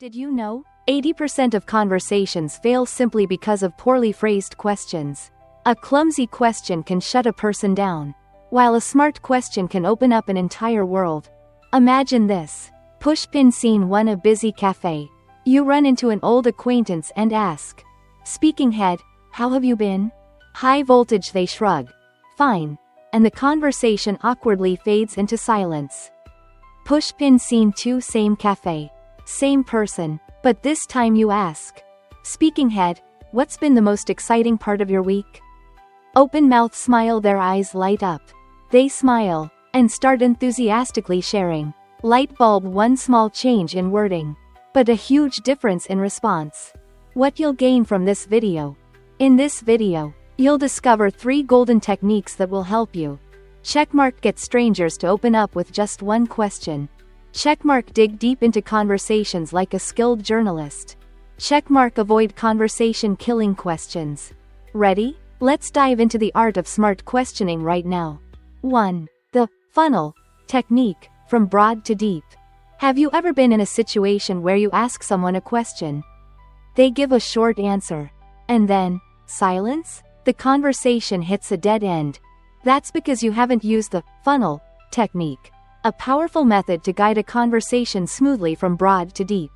Did you know? 80% of conversations fail simply because of poorly phrased questions. A clumsy question can shut a person down, while a smart question can open up an entire world. Imagine this. Pushpin scene 1. A busy cafe. You run into an old acquaintance and ask. Speaking head, how have you been? High voltage. They shrug. Fine. And the conversation awkwardly fades into silence. Pushpin scene 2. Same cafe. Same person, but this time you ask. Speaking head, what's been the most exciting part of your week? Open mouth smile. Their eyes light up. They smile, and start enthusiastically sharing. Light bulb. One small change in wording, but a huge difference in response. What you'll gain from this video. In this video, you'll discover 3 golden techniques that will help you. Checkmark. Get strangers to open up with just one question. Checkmark. Dig deep into conversations like a skilled journalist. Checkmark. Avoid conversation-killing questions. Ready? Let's dive into the art of smart questioning right now. 1. The funnel technique, from broad to deep. Have you ever been in a situation where you ask someone a question? They give a short answer, and then, silence? The conversation hits a dead end. That's because you haven't used the funnel technique. A powerful method to guide a conversation smoothly from broad to deep.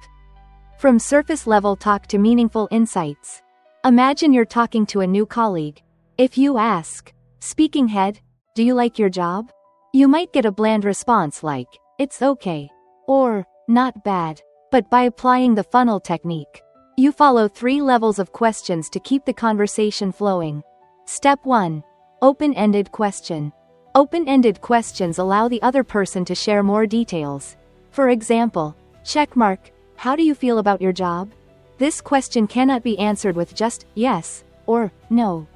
From surface level talk to meaningful insights. Imagine you're talking to a new colleague. If you ask, speaking head, do you like your job? You might get a bland response like, it's okay, or, not bad. But by applying the funnel technique, you follow 3 levels of questions to keep the conversation flowing. Step 1. Open-ended question. Open-ended questions allow the other person to share more details. For example, checkmark, how do you feel about your job? This question cannot be answered with just yes or no,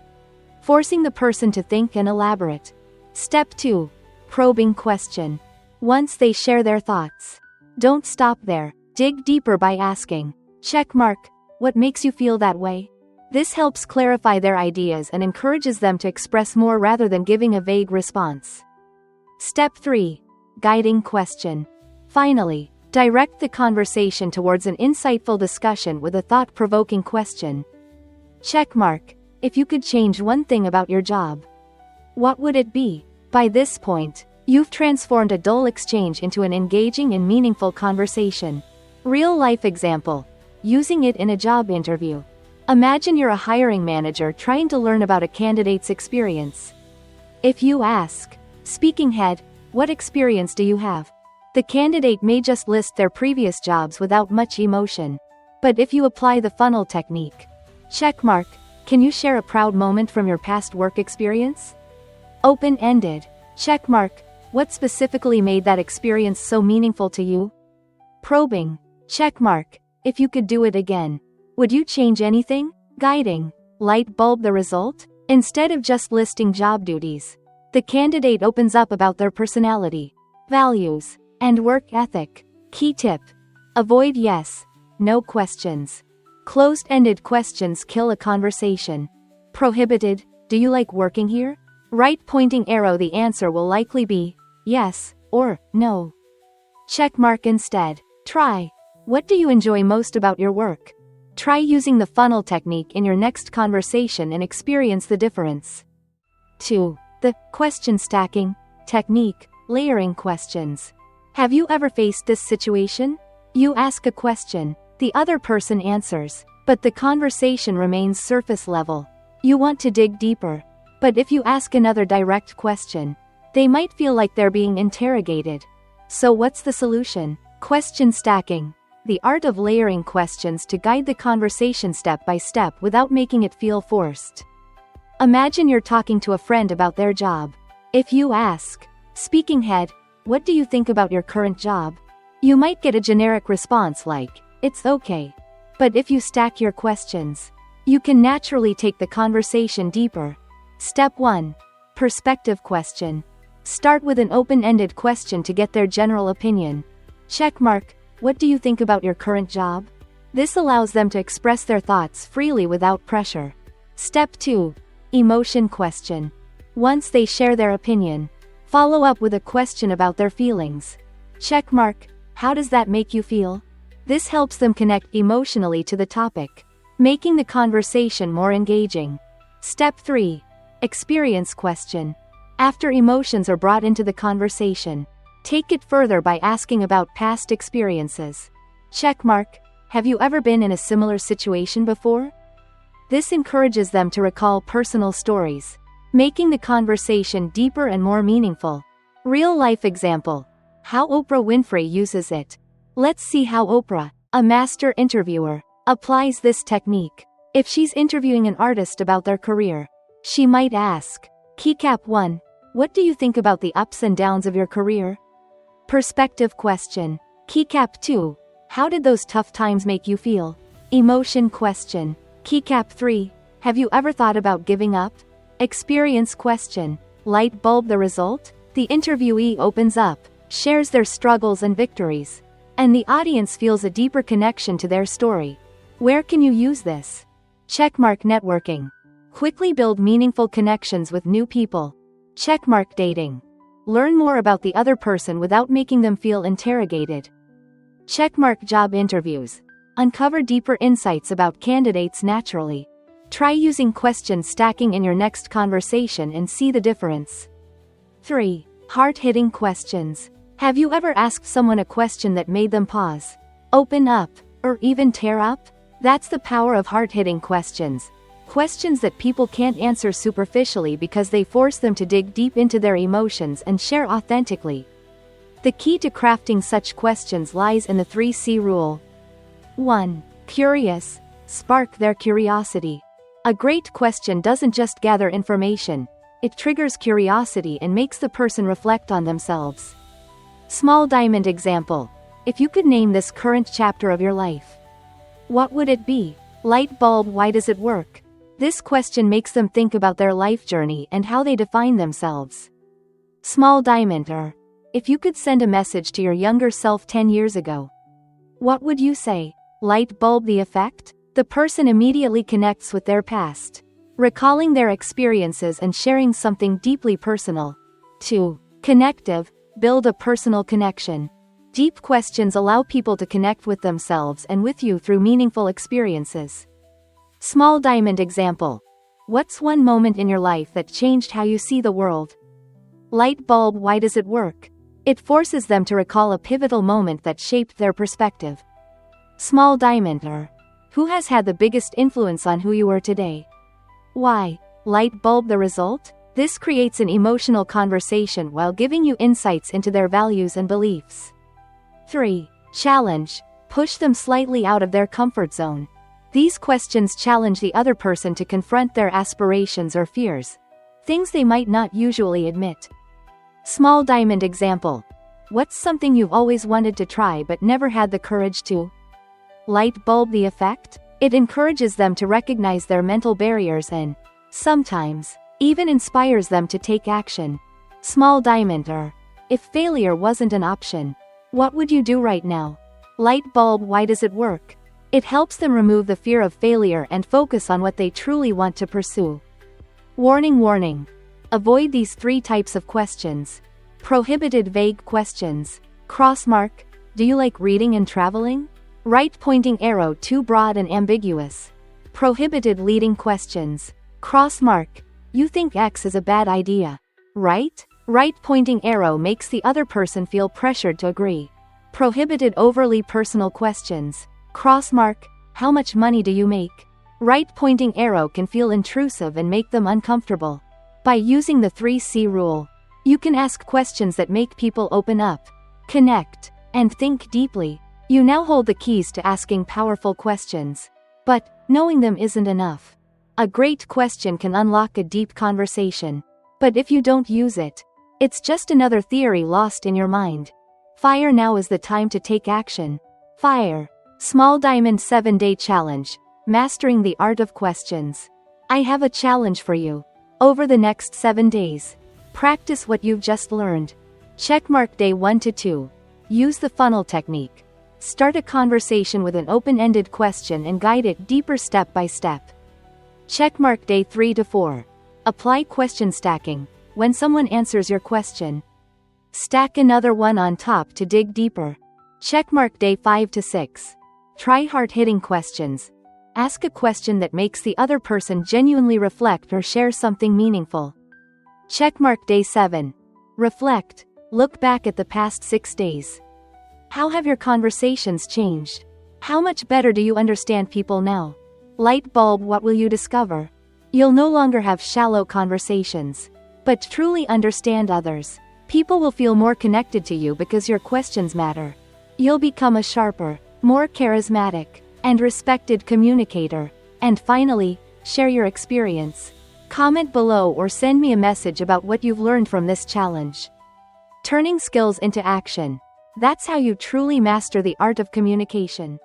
forcing the person to think and elaborate. Step 2. Probing question. Once they share their thoughts, don't stop there. Dig deeper by asking, checkmark, what makes you feel that way? This helps clarify their ideas and encourages them to express more rather than giving a vague response. Step 3. Guiding question. Finally, direct the conversation towards an insightful discussion with a thought-provoking question. Checkmark, if you could change one thing about your job, what would it be? By this point, you've transformed a dull exchange into an engaging and meaningful conversation. Real-life example. Using it in a job interview. Imagine you're a hiring manager trying to learn about a candidate's experience. If you ask, speaking head, what experience do you have? The candidate may just list their previous jobs without much emotion. But if you apply the funnel technique, checkmark, can you share a proud moment from your past work experience? Open-ended, checkmark, what specifically made that experience so meaningful to you? Probing, checkmark, if you could do it again, would you change anything? Guiding, light bulb. The result? Instead of just listing job duties, the candidate opens up about their personality, values, and work ethic. Key tip. Avoid yes, no questions. Closed-ended questions kill a conversation. Prohibited, do you like working here? Right pointing arrow. The answer will likely be yes or no. Checkmark instead. Try. What do you enjoy most about your work? Try using the funnel technique in your next conversation and experience the difference. 2. The question stacking technique, layering questions. Have you ever faced this situation? You ask a question, the other person answers, but the conversation remains surface level. You want to dig deeper, but if you ask another direct question, they might feel like they're being interrogated. So what's the solution? Question stacking. The art of layering questions to guide the conversation step by step without making it feel forced. Imagine you're talking to a friend about their job. If you ask, speaking head, what do you think about your current job? You might get a generic response like, it's okay. But if you stack your questions, you can naturally take the conversation deeper. Step 1. Perspective question. Start with an open-ended question to get their general opinion. Checkmark, what do you think about your current job? This allows them to express their thoughts freely without pressure. Step 2. Emotion question. Once they share their opinion, follow up with a question about their feelings. Checkmark, how does that make you feel? This helps them connect emotionally to the topic, making the conversation more engaging. Step 3. Experience question. After emotions are brought into the conversation, take it further by asking about past experiences. Checkmark. Have you ever been in a similar situation before? This encourages them to recall personal stories, making the conversation deeper and more meaningful. Real-life example. How Oprah Winfrey uses it. Let's see how Oprah, a master interviewer, applies this technique. If she's interviewing an artist about their career, she might ask, Keycap 1, what do you think about the ups and downs of your career? Perspective question. Keycap 2, how did those tough times make you feel? Emotion question. Keycap 3, have you ever thought about giving up? Experience question. Light bulb the result? The interviewee opens up, shares their struggles and victories, and the audience feels a deeper connection to their story. Where can you use this? Checkmark networking. Quickly build meaningful connections with new people. Checkmark dating. Learn more about the other person without making them feel interrogated. Checkmark job interviews. Uncover deeper insights about candidates naturally. Try using question stacking in your next conversation and see the difference. 3. Hard-hitting questions. Have you ever asked someone a question that made them pause, open up, or even tear up? That's the power of hard-hitting questions. Questions that people can't answer superficially because they force them to dig deep into their emotions and share authentically. The key to crafting such questions lies in the 3C rule. 1. Curious. Spark their curiosity. A great question doesn't just gather information, it triggers curiosity and makes the person reflect on themselves. Small diamond example. If you could name this current chapter of your life, what would it be? Light bulb, why does it work? This question makes them think about their life journey and how they define themselves. Small diamond, if you could send a message to your younger self 10 years ago, what would you say? Light bulb, the effect? The person immediately connects with their past, recalling their experiences and sharing something deeply personal. 2. Connective. Build a personal connection. Deep questions allow people to connect with themselves and with you through meaningful experiences. Small diamond example. What's one moment in your life that changed how you see the world? Light bulb, why does it work? It forces them to recall a pivotal moment that shaped their perspective. Small diamond, who has had the biggest influence on who you are today? Why? Light bulb, the result? This creates an emotional conversation while giving you insights into their values and beliefs. 3. Challenge. Push them slightly out of their comfort zone. These questions challenge the other person to confront their aspirations or fears, things they might not usually admit. Small diamond example. What's something you've always wanted to try but never had the courage to? Light bulb, the effect? It encourages them to recognize their mental barriers and, sometimes, even inspires them to take action. Small diamond, if failure wasn't an option, what would you do right now? Light bulb, why does it work? It helps them remove the fear of failure and focus on what they truly want to pursue. Warning, warning. Avoid these 3 types of questions. Prohibited vague questions. Crossmark. Do you like reading and traveling? Right pointing arrow, too broad and ambiguous. Prohibited leading questions. Crossmark. You think X is a bad idea, right? Right pointing arrow makes the other person feel pressured to agree. Prohibited overly personal questions. Crossmark. How much money do you make? Right pointing arrow can feel intrusive and make them uncomfortable. By using the 3C rule, you can ask questions that make people open up, connect, and think deeply. You now hold the keys to asking powerful questions. But knowing them isn't enough. A great question can unlock a deep conversation. But if you don't use it, it's just another theory lost in your mind. Fire, now is the time to take action. Fire. Small diamond 7-day challenge. Mastering the art of questions. I have a challenge for you. Over the next 7 days, practice what you've just learned. Checkmark day 1 to 2. Use the funnel technique. Start a conversation with an open-ended question and guide it deeper step by step. Checkmark day 3 to 4. Apply question stacking. When someone answers your question, stack another one on top to dig deeper. Checkmark day 5 to 6. Try hard-hitting questions. Ask a question that makes the other person genuinely reflect or share something meaningful. Checkmark day 7. Reflect. Look back at the past 6 days. How have your conversations changed? How much better do you understand people now? Light bulb, what will you discover? You'll no longer have shallow conversations, but truly understand others. People will feel more connected to you because your questions matter. You'll become a sharper, more charismatic, and respected communicator. And finally, share your experience. Comment below or send me a message about what you've learned from this challenge. Turning skills into action. That's how you truly master the art of communication.